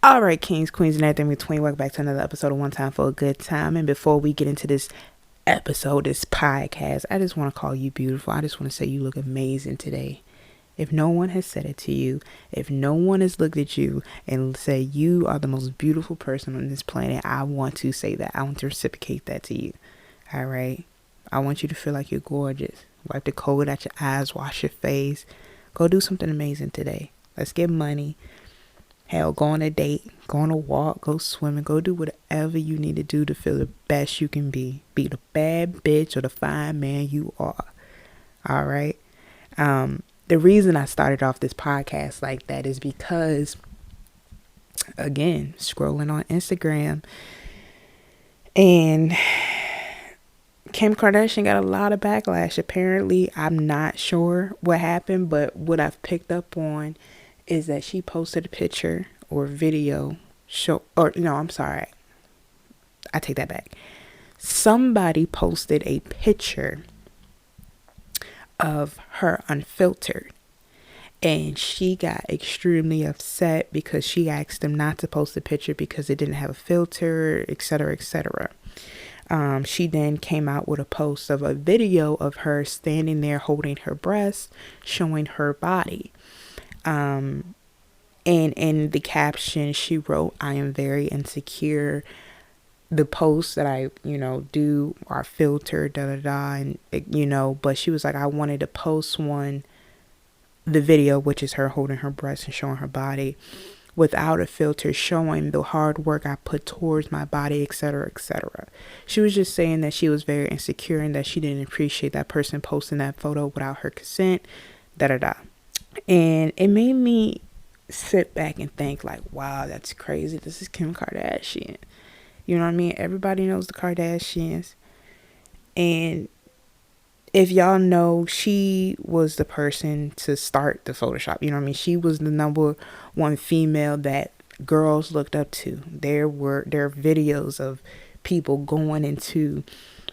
All right, kings, queens, and everything between. Welcome back to another episode of One Time for a Good Time. And before we get into this episode, this podcast, I just want to call you beautiful. I just want to say you look amazing today. If no one has said it to you, if no one has looked at you and said you are the most beautiful person on this planet, I want to say that. I want to reciprocate that to you. All right? I want you to feel like you're gorgeous. Wipe the cold out your eyes, wash your face. Go do something amazing today. Let's get money. Hell, go on a date, go on a walk, go swimming, go do whatever you need to do to feel the best you can be. Be the bad bitch or the fine man you are. All right? The reason I started off this podcast like that is because, again, scrolling on Instagram, and Kim Kardashian got a lot of backlash. Apparently, I'm not sure what happened, but what I've picked up on is that she posted a picture or video I'm sorry. I take that back. Somebody posted a picture of her unfiltered, and she got extremely upset because she asked them not to post the picture because it didn't have a filter, etc., etc. She then came out with a post of a video of her standing there holding her breasts, showing her body. And in the caption, she wrote, "I am very insecure. The posts that I, do are filtered, da da da." And, but she was like, I wanted to post the video, which is her holding her breasts and showing her body without a filter, showing the hard work I put towards my body, etc., etc. She was just saying that she was very insecure and that she didn't appreciate that person posting that photo without her consent, da da da. And it made me sit back and think like, wow, that's crazy. This is Kim Kardashian. You know what I mean? Everybody knows the Kardashians. And if y'all know, she was the person to start the Photoshop. You know what I mean? She was the number one female that girls looked up to. There are videos of people going into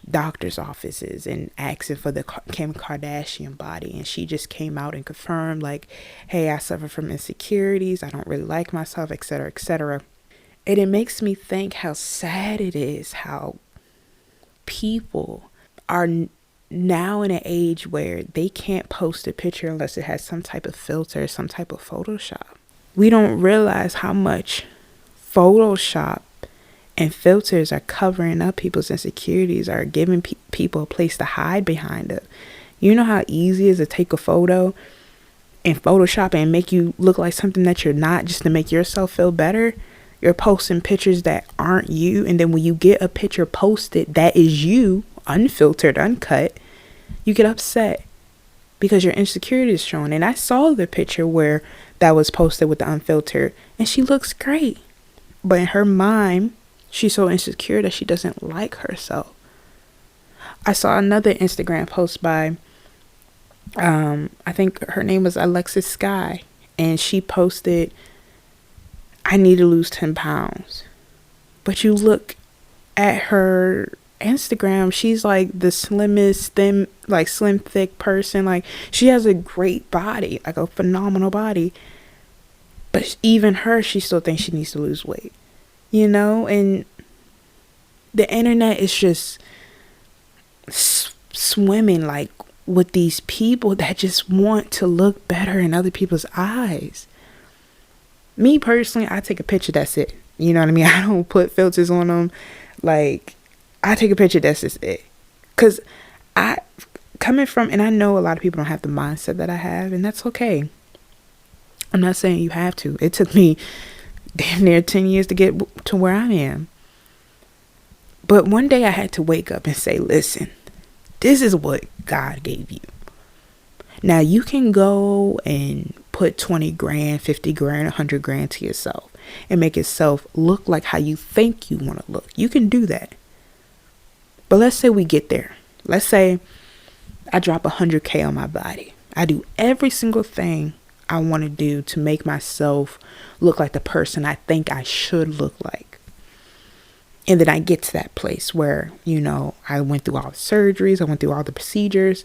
doctor's offices and asking for the Kim Kardashian body, and she just came out and confirmed like, hey, I suffer from insecurities, I don't really like myself, etc., etc. And it makes me think how sad it is how people are now in an age where they can't post a picture unless it has some type of filter, some type of Photoshop. We don't realize how much Photoshop and filters are covering up people's insecurities, are giving people a place to hide behind it. You know how easy it is to take a photo and Photoshop and make you look like something that you're not, just to make yourself feel better? You're posting pictures that aren't you, and then when you get a picture posted that is you, unfiltered, uncut, you get upset because your insecurity is showing. And I saw the picture where that was posted with the unfiltered, and she looks great. But in her mind, she's so insecure that she doesn't like herself. I saw another Instagram post by, I think her name was Alexis Sky, and she posted, I need to lose 10 pounds. But you look at her Instagram, she's like the slimmest, thin, like slim, thick person. Like, she has a great body, like a phenomenal body. But even her, she still thinks she needs to lose weight. And the internet is just swimming like with these people that just want to look better in other people's eyes. Me personally, I take a picture, that's it. You know what I mean? I don't put filters on them. Like, I take a picture, that's just it. Because and I know a lot of people don't have the mindset that I have, and that's okay. I'm not saying you have to. It took me damn near 10 years to get to where I am. But one day I had to wake up and say, listen, this is what God gave you. Now you can go and put 20 grand, 50 grand, 100 grand to yourself and make yourself look like how you think you want to look. You can do that. But let's say we get there. Let's say I drop 100K on my body. I do every single thing I want to do to make myself look like the person I think I should look like. And then I get to that place where, I went through all the surgeries, I went through all the procedures,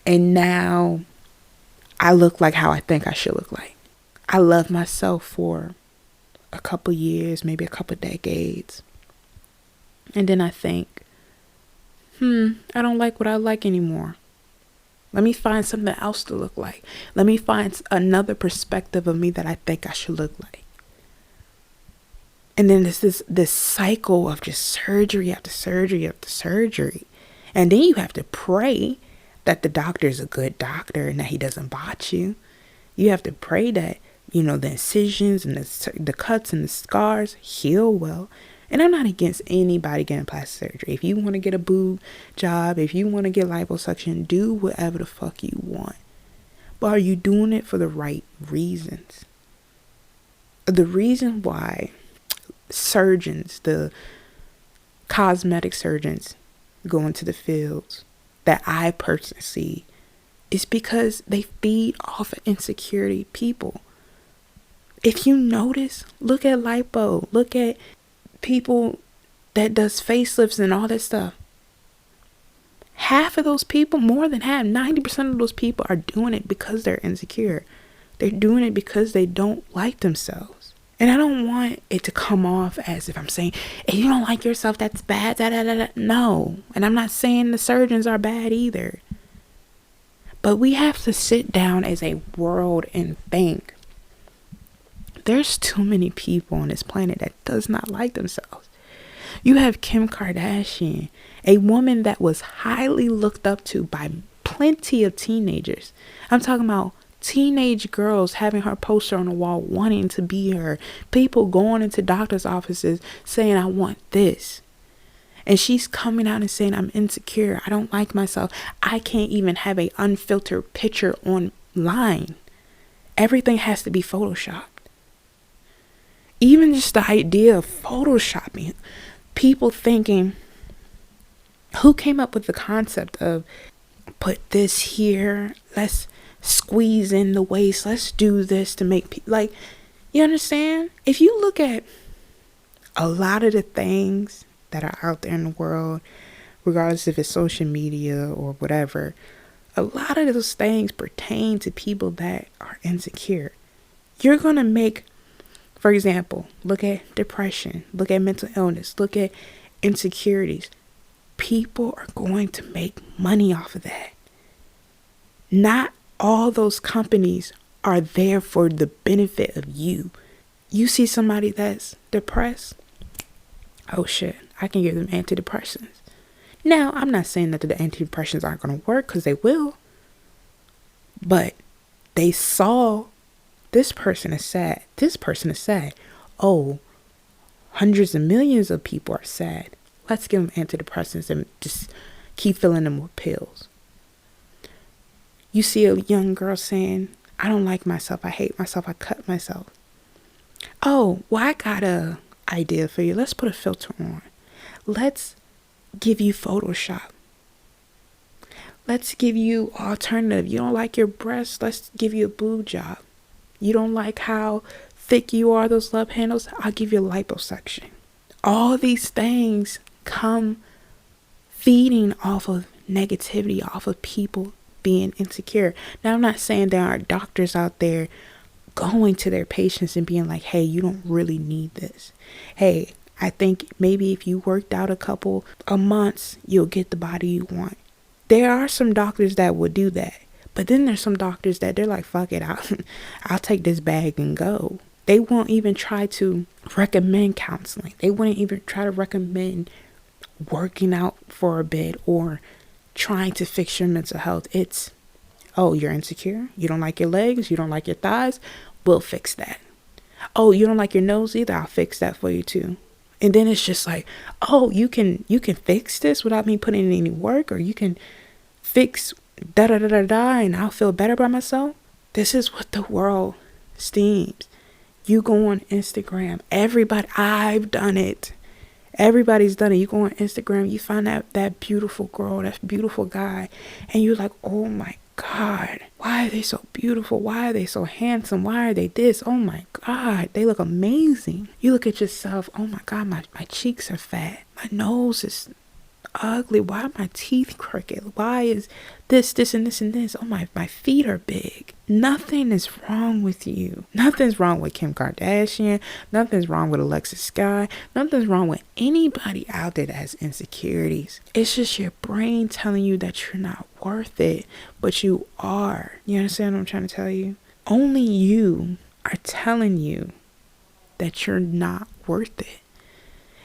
and now I look like how I think I should look like. I love myself for a couple years, maybe a couple decades. And then I think, I don't like what I like anymore. Let me find something else to look like. Let me find another perspective of me that I think I should look like. And then there's this cycle of just surgery after surgery after surgery. And then you have to pray that the doctor is a good doctor and that he doesn't botch you. You have to pray that, the incisions and the cuts and the scars heal well. And I'm not against anybody getting plastic surgery. If you want to get a boob job, if you want to get liposuction, do whatever the fuck you want. But are you doing it for the right reasons? The reason why surgeons, the cosmetic surgeons, go into the fields that I personally see is because they feed off of insecurity people. If you notice, look at lipo, look at people that does facelifts and all that stuff. Half of those people, more than half, 90% of those people are doing it because they're insecure. They're doing it because they don't like themselves. And I don't want it to come off as if I'm saying, if you don't like yourself, that's bad. No. And I'm not saying the surgeons are bad either. But we have to sit down as a world and think. There's too many people on this planet that does not like themselves. You have Kim Kardashian, a woman that was highly looked up to by plenty of teenagers. I'm talking about teenage girls having her poster on the wall, wanting to be her. People going into doctor's offices saying, I want this. And she's coming out and saying, I'm insecure. I don't like myself. I can't even have an unfiltered picture online. Everything has to be photoshopped. Even just the idea of photoshopping, people thinking, who came up with the concept of put this here, let's squeeze in the waist, let's do this to make people, like, you understand? If you look at a lot of the things that are out there in the world, regardless if it's social media or whatever, a lot of those things pertain to people that are insecure. You're going to make, for example, look at depression, look at mental illness, look at insecurities. People are going to make money off of that. Not all those companies are there for the benefit of you. You see somebody that's depressed, oh shit, I can give them antidepressants. Now, I'm not saying that the antidepressants aren't going to work, because they will. But they saw this person is sad. This person is sad. Oh, hundreds of millions of people are sad. Let's give them antidepressants and just keep filling them with pills. You see a young girl saying, I don't like myself. I hate myself. I cut myself. Oh, well, I got a idea for you. Let's put a filter on. Let's give you Photoshop. Let's give you alternative. You don't like your breasts? Let's give you a boob job. You don't like how thick you are, those love handles? I'll give you a liposuction. All these things come feeding off of negativity, off of people being insecure. Now, I'm not saying there aren't doctors out there going to their patients and being like, hey, you don't really need this. Hey, I think maybe if you worked out a couple of months, you'll get the body you want. There are some doctors that would do that. But then there's some doctors that they're like, fuck it, I'll take this bag and go. They won't even try to recommend counseling. They wouldn't even try to recommend working out for a bit or trying to fix your mental health. It's, oh, you're insecure? You don't like your legs? You don't like your thighs? We'll fix that. Oh, you don't like your nose either? I'll fix that for you too. And then it's just like, oh, you can fix this without me putting in any work, or you can fix and I'll feel better by myself. This is what the world esteems. You go on Instagram. Everybody, I've done it. Everybody's done it. You go on Instagram, you find that beautiful girl, that beautiful guy, and you're like, oh my God, why are they so beautiful? Why are they so handsome? Why are they this? Oh my God, they look amazing. You look at yourself, oh my God, my cheeks are fat. My nose is ugly. Why are my teeth crooked? Why is this, and this, and this? Oh, my feet are big. Nothing is wrong with you. Nothing's wrong with Kim Kardashian. Nothing's wrong with Alexis Sky. Nothing's wrong with anybody out there that has insecurities. It's just your brain telling you that you're not worth it, but you are. You understand what I'm trying to tell you? Only you are telling you that you're not worth it.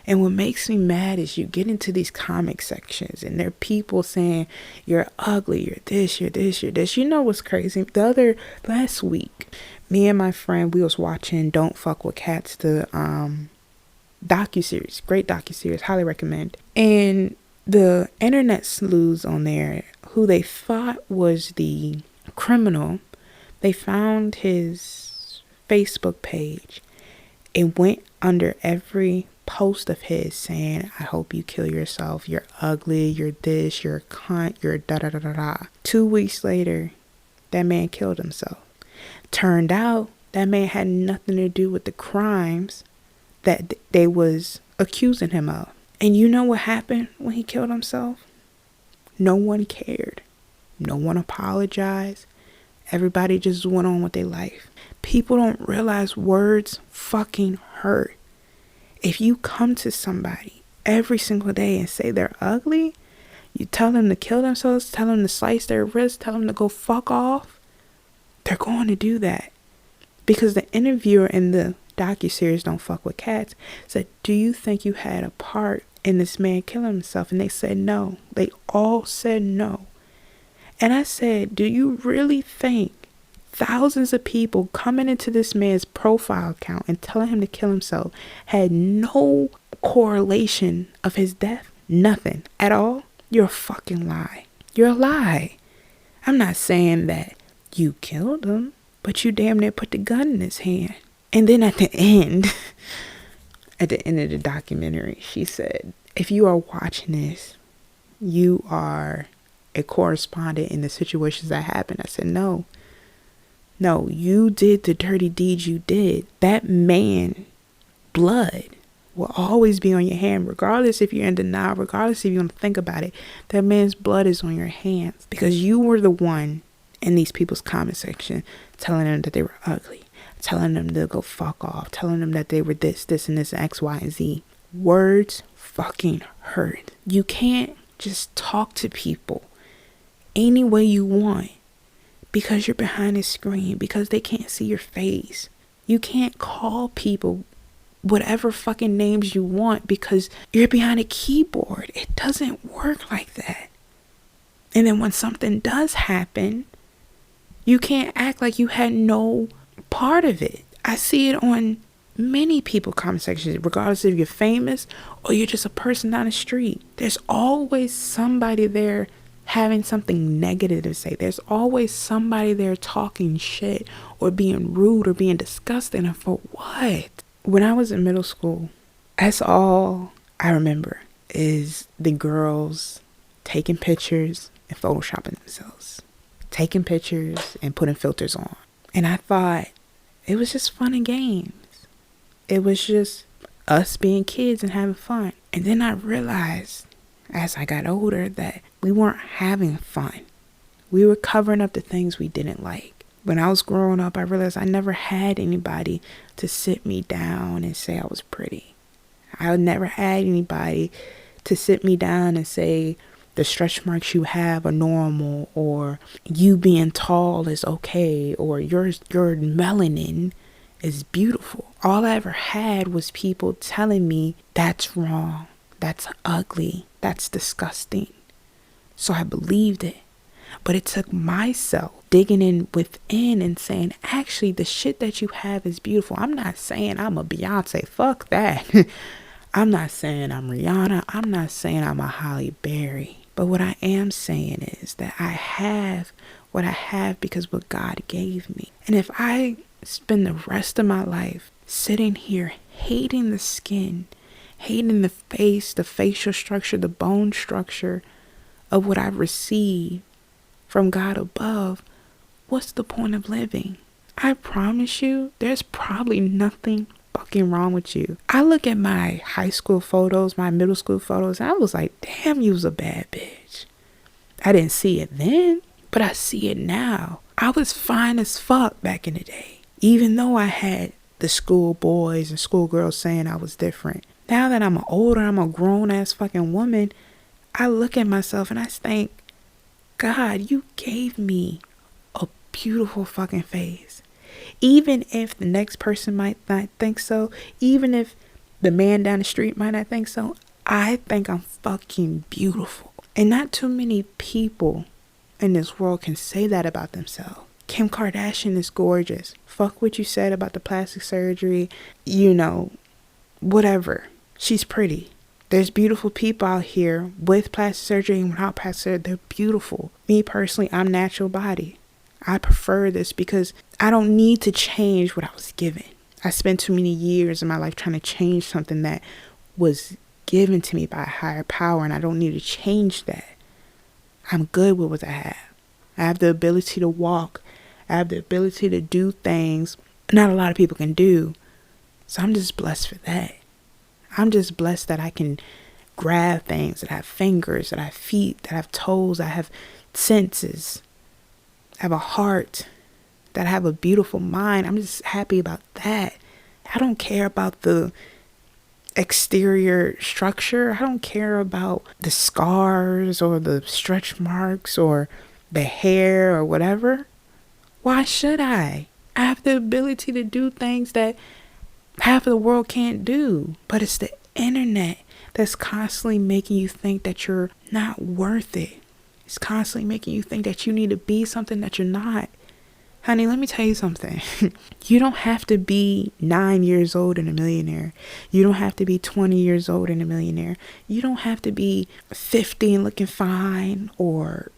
And what makes me mad is you get into these comic sections and there are people saying you're ugly, you're this, you're this, you're this. You know what's crazy? Last week, me and my friend, we was watching Don't Fuck With Cats, the docuseries, great docuseries, highly recommend. And the internet sleuths on there, who they thought was the criminal, they found his Facebook page and went under every post of his saying, I hope you kill yourself, you're ugly, you're this, you're a cunt, you're da da da da da. 2 weeks later, that man killed himself. Turned out that man had nothing to do with the crimes that they was accusing him of. And you know what happened when he killed himself? No one cared. No one apologized. Everybody just went on with their life. People don't realize words fucking hurt. If you come to somebody every single day and say they're ugly, you tell them to kill themselves, tell them to slice their wrists, tell them to go fuck off, they're going to do that. Because the interviewer in the docuseries Don't Fuck With Cats said, do you think you had a part in this man killing himself? And they said no. They all said no. And I said, do you really think thousands of people coming into this man's profile account and telling him to kill himself had no correlation of his death? Nothing at all? You're a fucking lie. You're a lie. I'm not saying that you killed him, but you damn near put the gun in his hand. And then at the end of the documentary, she said, if you are watching this, you are a correspondent in the situations that happened. I said, no, you did the dirty deeds you did. That man, blood will always be on your hand, regardless if you're in denial, regardless if you want to think about it. That man's blood is on your hands because you were the one in these people's comment section telling them that they were ugly, telling them to go fuck off, telling them that they were this, and this, X, Y, and Z. Words fucking hurt. You can't just talk to people any way you want because you're behind a screen, because they can't see your face. You can't call people whatever fucking names you want because you're behind a keyboard. It doesn't work like that. And then when something does happen, you can't act like you had no part of it. I see it on many people comment sections, regardless if you're famous or you're just a person down the street. There's always somebody there having something negative to say. There's always somebody there talking shit or being rude or being disgusting. And for what? When I was in middle school, that's all I remember is the girls taking pictures and photoshopping themselves, taking pictures and putting filters on. And I thought it was just fun and games. It was just us being kids and having fun. And then I realized as I got older that we weren't having fun. We were covering up the things we didn't like. When I was growing up, I realized I never had anybody to sit me down and say I was pretty. I never had anybody to sit me down and say the stretch marks you have are normal, or you being tall is okay, or your melanin is beautiful. All I ever had was people telling me that's wrong, that's ugly, that's disgusting. So I believed it. But it took myself digging in within and saying, actually, the shit that you have is beautiful. I'm not saying I'm a Beyonce. Fuck that. I'm not saying I'm Rihanna. I'm not saying I'm a Halle Berry. But what I am saying is that I have what I have because what God gave me. And if I spend the rest of my life sitting here hating the skin, hating the face, the facial structure, the bone structure of what I've received from God above, what's the point of living? I promise you, there's probably nothing fucking wrong with you? I look at my high school photos, my middle school photos, and I was like, damn, you was a bad bitch. I didn't see it then, but I see it now. I was fine as fuck back in the day, even though I had the school boys and school girls saying I was different. Now that I'm older, I'm a grown ass fucking woman, I look at myself and I think, God, you gave me a beautiful fucking face. Even if the next person might not think so, even if the man down the street might not think so, I think I'm fucking beautiful. And not too many people in this world can say that about themselves. Kim Kardashian is gorgeous. Fuck what you said about the plastic surgery, whatever. She's pretty. There's beautiful people out here with plastic surgery and without plastic surgery. They're beautiful. Me personally, I'm natural body. I prefer this because I don't need to change what I was given. I spent too many years in my life trying to change something that was given to me by a higher power, and I don't need to change that. I'm good with what I have. I have the ability to walk. I have the ability to do things not a lot of people can do. So I'm just blessed for that. I'm just blessed that I can grab things, that I have fingers, that I have feet, that I have toes, I have senses, I have a heart, that I have a beautiful mind. I'm just happy about that. I don't care about the exterior structure. I don't care about the scars or the stretch marks or the hair or whatever. Why should I? I have the ability to do things that half of the world can't do. But it's the internet that's constantly making you think that you're not worth it. It's constantly making you think that you need to be something that you're not. Honey, let me tell you something. You don't have to be 9 years old and a millionaire. You don't have to be 20 years old and a millionaire. You don't have to be 50 and looking fine or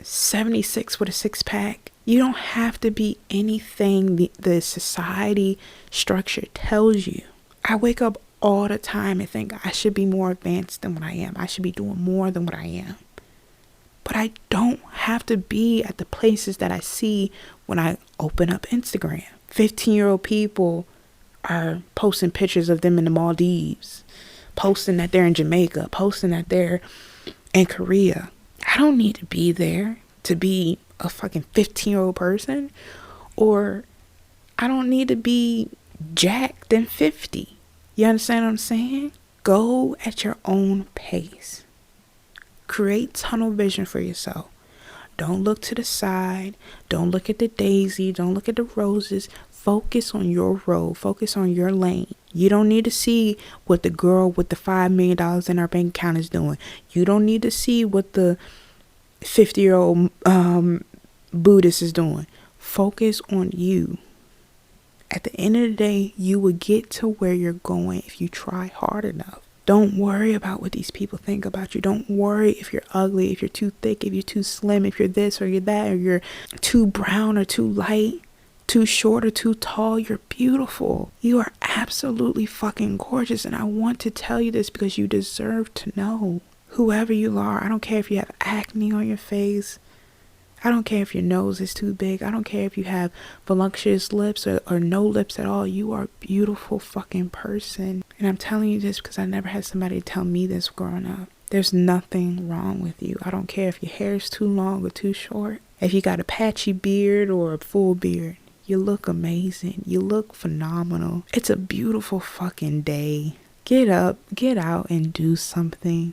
76 with a six pack. You don't have to be anything the society structure tells you. I wake up all the time and think I should be more advanced than what I am. I should be doing more than what I am. But I don't have to be at the places that I see when I open up Instagram. 15-year-old people are posting pictures of them in the Maldives, posting that they're in Jamaica, posting that they're in Korea. I don't need to be there to be a fucking 15-year-old person, or I don't need to be jacked and 50. You understand what I'm saying? Go at your own pace. Create tunnel vision for yourself. Don't look to the side. Don't look at the daisy. Don't look at the roses. Focus on your road. Focus on your lane. You don't need to see what the girl with the $5 million in her bank account is doing. You don't need to see what the 50-year-old Buddhist is doing. Focus on you. At the end of the day, you will get to where you're going if you try hard enough. Don't worry about what these people think about you. Don't worry if you're ugly, if you're too thick, if you're too slim, if you're this or you're that, or you're too brown or too light, too short or too tall. You're beautiful. You are absolutely fucking gorgeous. And I want to tell you this because you deserve to know. Whoever you are, I don't care if you have acne on your face. I don't care if your nose is too big. I don't care if you have voluptuous lips or no lips at all. You are a beautiful fucking person. And I'm telling you this because I never had somebody tell me this growing up. There's nothing wrong with you. I don't care if your hair is too long or too short. If you got a patchy beard or a full beard, you look amazing. You look phenomenal. It's a beautiful fucking day. Get up, get out and do something.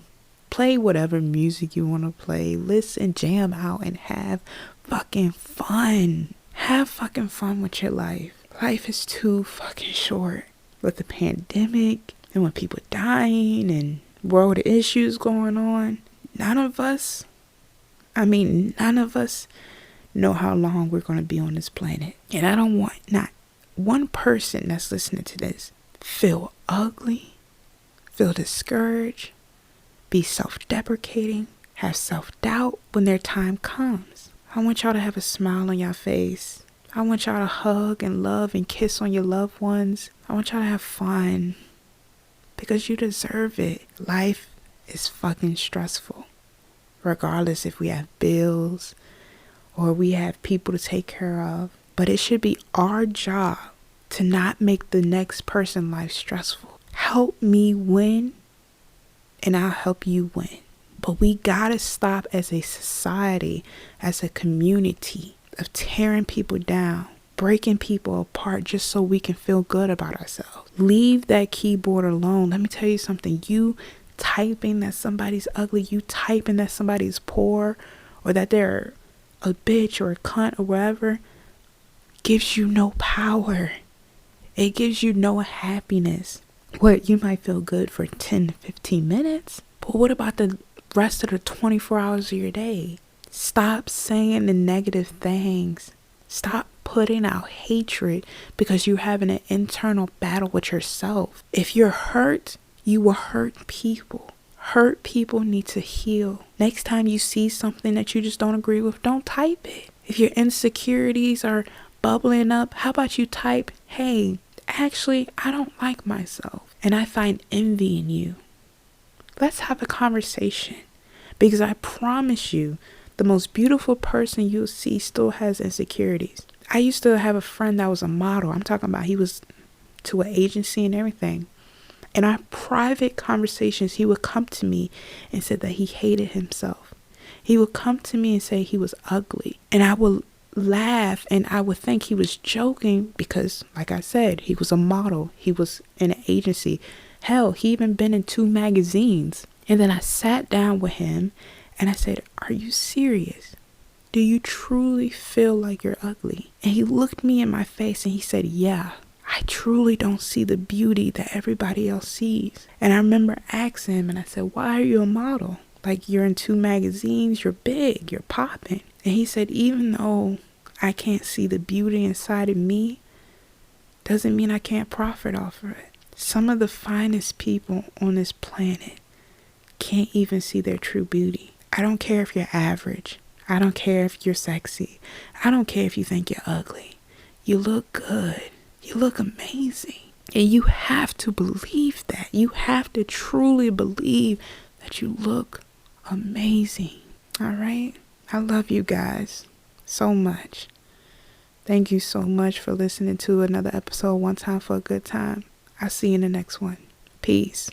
Play whatever music you want to play. Listen, jam out, and have fucking fun. Have fucking fun with your life. Life is too fucking short. With the pandemic and with people dying and world issues going on, none of us know how long we're going to be on this planet. And I don't want not one person that's listening to this feel ugly, feel discouraged, be self-deprecating, have self-doubt when their time comes. I want y'all to have a smile on your face. I want y'all to hug and love and kiss on your loved ones. I want y'all to have fun because you deserve it. Life is fucking stressful, regardless if we have bills or we have people to take care of. But it should be our job to not make the next person's life stressful. Help me win, and I'll help you win. But we gotta stop as a society, as a community, of tearing people down, breaking people apart just so we can feel good about ourselves. Leave that keyboard alone. Let me tell you something. You typing that somebody's ugly, you typing that somebody's poor, or that they're a bitch or a cunt or whatever, gives you no power. It gives you no happiness. What, you might feel good for 10 to 15 minutes, but what about the rest of the 24 hours of your day? Stop saying the negative things. Stop putting out hatred because you're having an internal battle with yourself. If you're hurt, you will hurt people. Hurt people need to heal. Next time you see something that you just don't agree with, don't type it. If your insecurities are bubbling up, how about you type, hey, actually, I don't like myself and I find envy in you. Let's have a conversation, because I promise you, the most beautiful person you'll see still has insecurities. I used to have a friend that was a model. I'm talking about, he was to an agency and everything. In our private conversations, he would come to me and said that he hated himself. He would come to me and say he was ugly. And I would laugh and I would think he was joking because, like I said, he was a model. He was in an agency. Hell, he even been in 2 magazines. And then I sat down with him and I said, are you serious? Do you truly feel like you're ugly? And he looked me in my face and he said, yeah. I truly don't see the beauty that everybody else sees. And I remember asking him and I said, why are you a model? Like, you're in 2 magazines, you're big, you're popping. And he said, even though I can't see the beauty inside of me, doesn't mean I can't profit off of it. Some of the finest people on this planet can't even see their true beauty. I don't care if you're average. I don't care if you're sexy. I don't care if you think you're ugly. You look good. You look amazing. And you have to believe that. You have to truly believe that you look amazing. All right? I love you guys so much. Thank you so much for listening to another episode, One Time for a Good Time. I'll see you in the next one. Peace.